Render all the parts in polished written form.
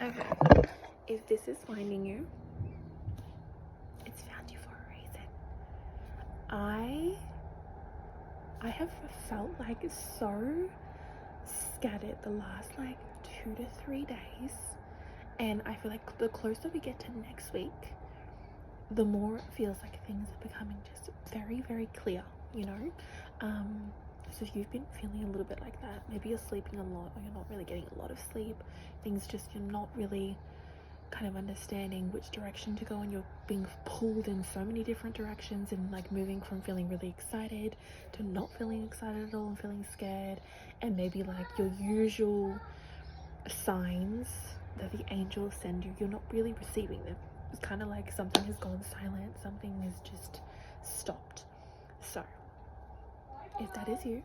Okay, if this is finding you, it's found you for a reason. I have felt like so scattered the last like 2 to 3 days, and I feel like the closer we get to next week, the more it feels like things are becoming just very, very clear, you know. So if you've been feeling a little bit like that, maybe you're sleeping a lot or you're not really getting a lot of sleep, things just, you're not really kind of understanding which direction to go, and you're being pulled in so many different directions, and like moving from feeling really excited to not feeling excited at all and feeling scared, and maybe like your usual signs that the angels send you, you're not really receiving them. It's kind of like something has gone silent, something has just stopped. So if that is you,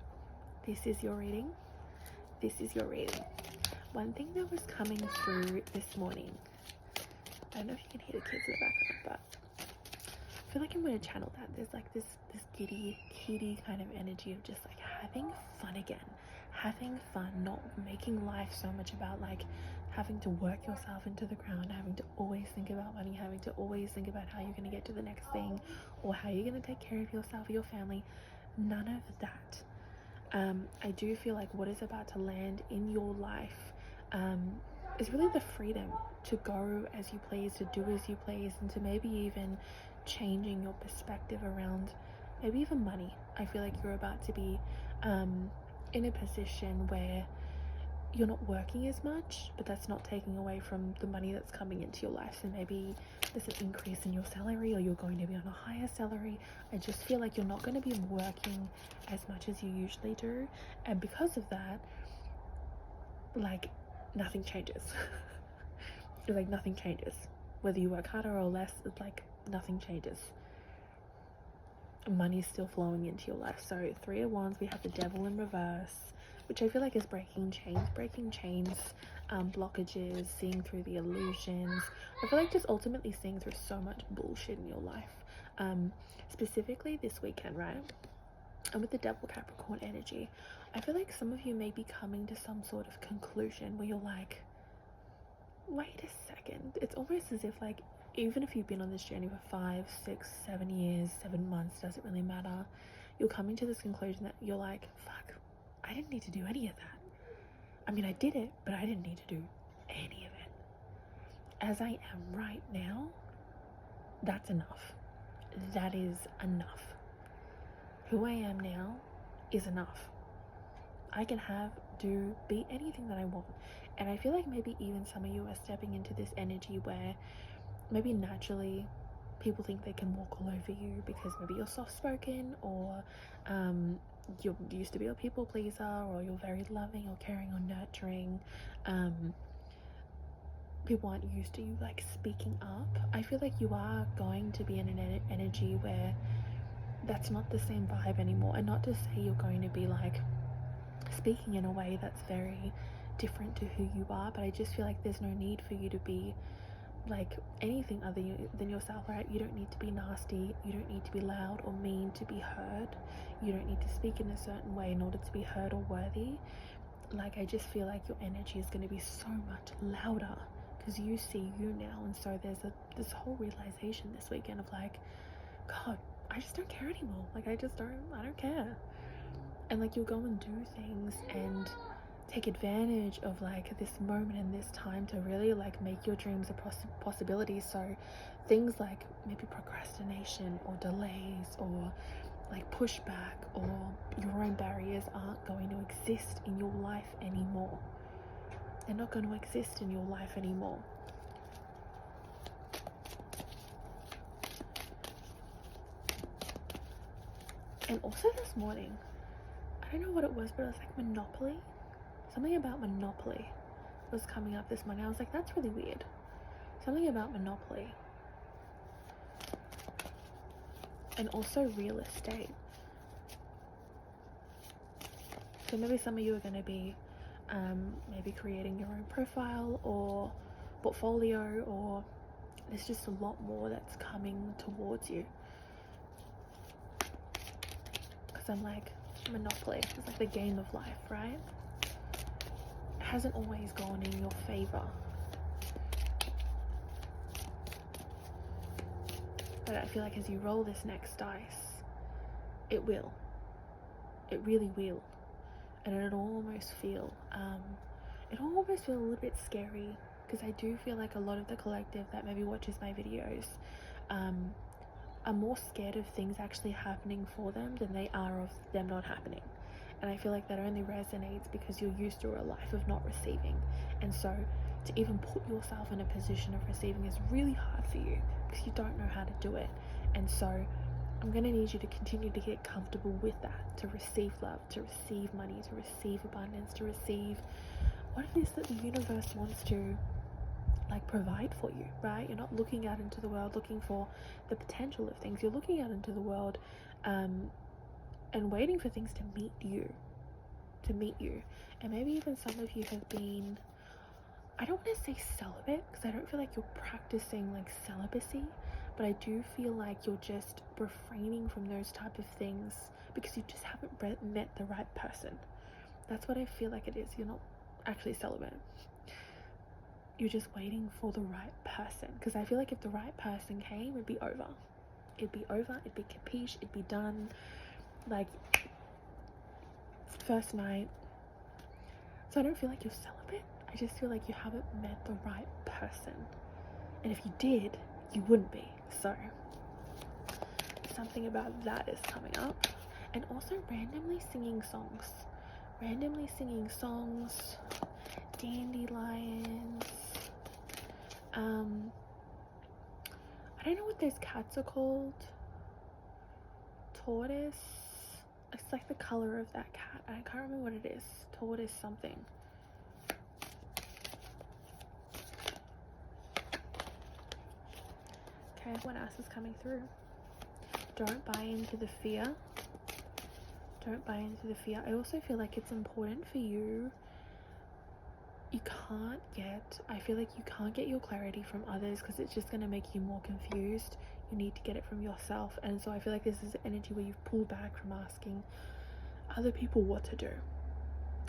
this is your reading. This is your reading. One thing that was coming through this morning, I don't know if you can hear the kids in the background, but I feel like I'm going to channel that. There's like this giddy, kitty kind of energy of just like having fun again, having fun, not making life so much about like having to work yourself into the ground, having to always think about money, having to always think about how you're going to get to the next thing or how you're going to take care of yourself or your family. None of that. I do feel like what is about to land in your life is really the freedom to go as you please, to do as you please, and to maybe even changing your perspective around maybe even money. I feel like you're about to be in a position where you're not working as much, but that's not taking away from the money that's coming into your life. So maybe there's an increase in your salary, or you're going to be on a higher salary. I just feel like you're not going to be working as much as you usually do, and because of that, like, nothing changes. It's like nothing changes, whether you work harder or less. It's like nothing changes. Money's still flowing into your life. So 3 of Wands, we have the Devil in reverse, which I feel like is breaking chains, blockages, seeing through the illusions. I feel like just ultimately seeing through so much bullshit in your life, specifically this weekend, right? And with the Devil Capricorn energy, I feel like some of you may be coming to some sort of conclusion where you're like, wait a second. It's almost as if like, even if you've been on this journey for 5, 6, 7 years, 7 months, doesn't really matter, you're coming to this conclusion that you're like, fuck, I didn't need to do any of that. I mean, I did it, but I didn't need to do any of it. As I am right now, that's enough. That is enough. Who I am now is enough. I can have, do, be anything that I want. And I feel like maybe even some of you are stepping into this energy where maybe naturally people think they can walk all over you because maybe you're soft-spoken, or you used to be a people pleaser, or you're very loving or caring or nurturing. People aren't used to you like speaking up. I feel like you are going to be in an energy where that's not the same vibe anymore. And not to say you're going to be like speaking in a way that's very different to who you are, but I just feel like there's no need for you to be like anything other than yourself, right? You don't need to be nasty, you don't need to be loud or mean to be heard, you don't need to speak in a certain way in order to be heard or worthy. Like, I just feel like your energy is going to be so much louder because you see you now. And so there's this whole realization this weekend of like, God, I just don't care anymore. Like, I don't care. And like, you'll go and do things and take advantage of like this moment and this time to really like make your dreams a possibility. So things like maybe procrastination or delays or like pushback or your own barriers aren't going to exist in your life anymore. They're not going to exist in your life anymore. And also this morning, I don't know what it was, but it was like Monopoly. Something about Monopoly was coming up this morning. I was like, that's really weird. Something about Monopoly. And also real estate. So maybe some of you are going to be maybe creating your own profile or portfolio, or there's just a lot more that's coming towards you. Because I'm like, Monopoly, it's like the game of life, right? It hasn't always gone in your favor. But I feel like as you roll this next dice, it will. It really will. And it'll almost feel a little bit scary, because I do feel like a lot of the collective that maybe watches my videos are more scared of things actually happening for them than they are of them not happening. And I feel like that only resonates because you're used to a life of not receiving. And so to even put yourself in a position of receiving is really hard for you because you don't know how to do it. And so I'm going to need you to continue to get comfortable with that, to receive love, to receive money, to receive abundance, to receive what it is that the universe wants to like provide for you, right? You're not looking out into the world looking for the potential of things. You're looking out into the world and waiting for things to meet you. And maybe even some of you have been, I don't want to say celibate because I don't feel like you're practicing like celibacy, but I do feel like you're just refraining from those type of things because you just haven't met the right person. That's what I feel like it is. You're not actually celibate. You're just waiting for the right person, because I feel like if the right person came, it'd be over. It'd be capiche, it'd be done. Like, first night. So I don't feel like you're celibate. I just feel like you haven't met the right person. And if you did, you wouldn't be. So something about that is coming up. And also randomly singing songs. Dandelions. I don't know what those cats are called. Tortoise. It's like the color of that cat. I can't remember what it is. Tortoise something. Okay, what else is coming through? Don't buy into the fear. I also feel like it's important for you. I feel like you can't get your clarity from others because it's just going to make you more confused. You need to get it from yourself. And so I feel like this is energy where you've pulled back from asking other people what to do,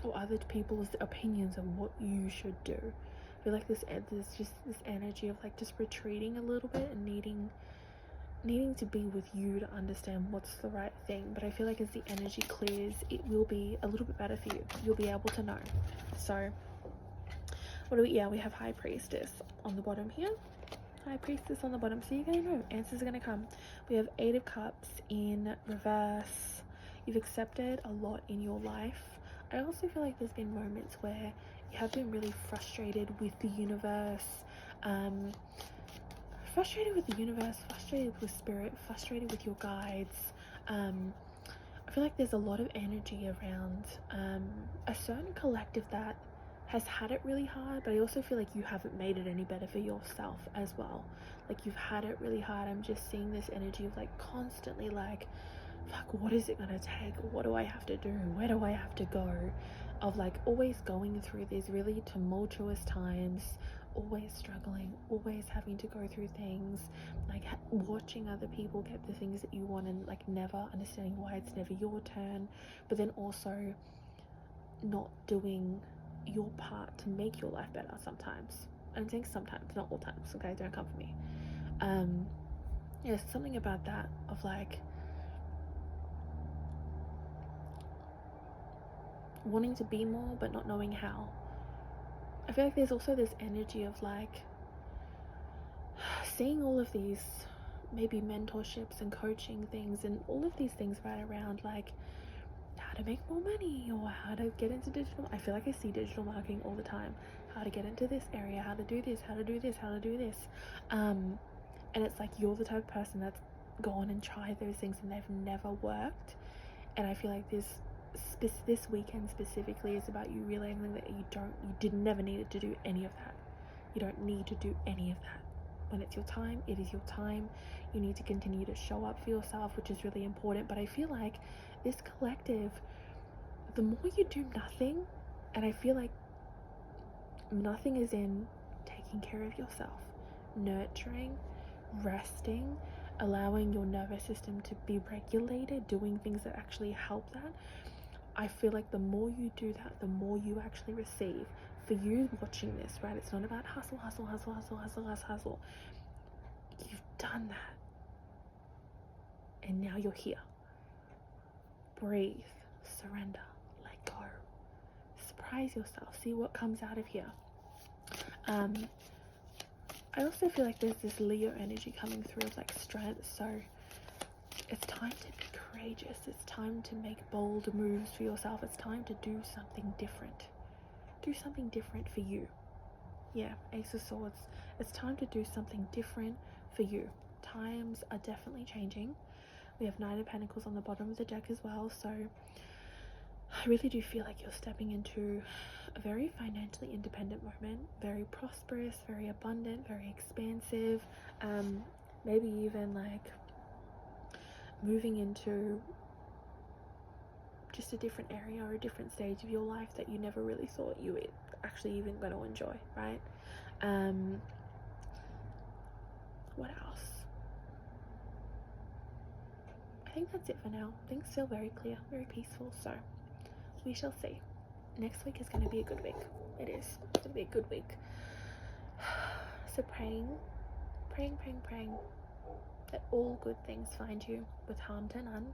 or other people's opinions of what you should do. I feel like there's just this energy of like just retreating a little bit and needing to be with you to understand what's the right thing. But I feel like as the energy clears, it will be a little bit better for you. You'll be able to know. So we have High Priestess on the bottom here. High Priestess on the bottom. So you're going to know. Answers are going to come. We have 8 of Cups in reverse. You've accepted a lot in your life. I also feel like there's been moments where you have been really frustrated with the universe. Frustrated with spirit, frustrated with your guides. I feel like there's a lot of energy around a certain collective that has had it really hard, but I also feel like you haven't made it any better for yourself as well. Like, you've had it really hard. I'm just seeing this energy of like constantly like, fuck, what is it gonna take? What do I have to do? Where do I have to go? Of like always going through these really tumultuous times, always struggling, always having to go through things, like watching other people get the things that you want and like never understanding why it's never your turn, but then also not doing your part to make your life better sometimes. I'm saying sometimes, not all times, okay? Don't come for me. Something about that of like wanting to be more but not knowing how. I feel like there's also this energy of like seeing all of these maybe mentorships and coaching things and all of these things right around like how to make more money or how to get into digital. I feel like I see digital marketing all the time. How to get into this area, how to do this. And it's like you're the type of person that's gone and tried those things and they've never worked. And I feel like this weekend specifically is about you realizing that you never needed to do any of that. You don't need to do any of that. When it's your time, it is your time. You need to continue to show up for yourself, which is really important. But I feel like this collective, the more you do nothing, and I feel like nothing is in taking care of yourself, nurturing, resting, allowing your nervous system to be regulated, doing things that actually help that. I feel like the more you do that, the more you actually receive. For you watching this, right, it's not about hustle. You've done that. and now you're here. Breathe, surrender, let go. Surprise yourself, see what comes out of here. I also feel like there's this Leo energy coming through of like strength, so it's time to be courageous. It's time to make bold moves for yourself. It's time to do something different. Do something different for you. Yeah, Ace of Swords. It's time to do something different for you. Times are definitely changing. We have Knight of Pentacles on the bottom of the deck as well, so I really do feel like you're stepping into a very financially independent moment, very prosperous, very abundant, very expansive, maybe even like moving into just a different area or a different stage of your life that you never really thought you were actually even going to enjoy, right? What else? I think that's it for now. Things feel very clear, very peaceful, so we shall see. Next week is going to be a good week. It is. It's going to be a good week. So praying that all good things find you with harm to none,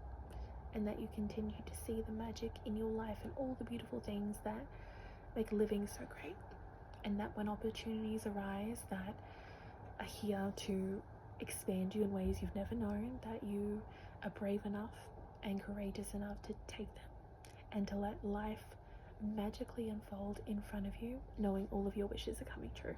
and that you continue to see the magic in your life and all the beautiful things that make living so great, and that when opportunities arise that are here to expand you in ways you've never known, that you are brave enough and courageous enough to take them and to let life magically unfold in front of you, knowing all of your wishes are coming true.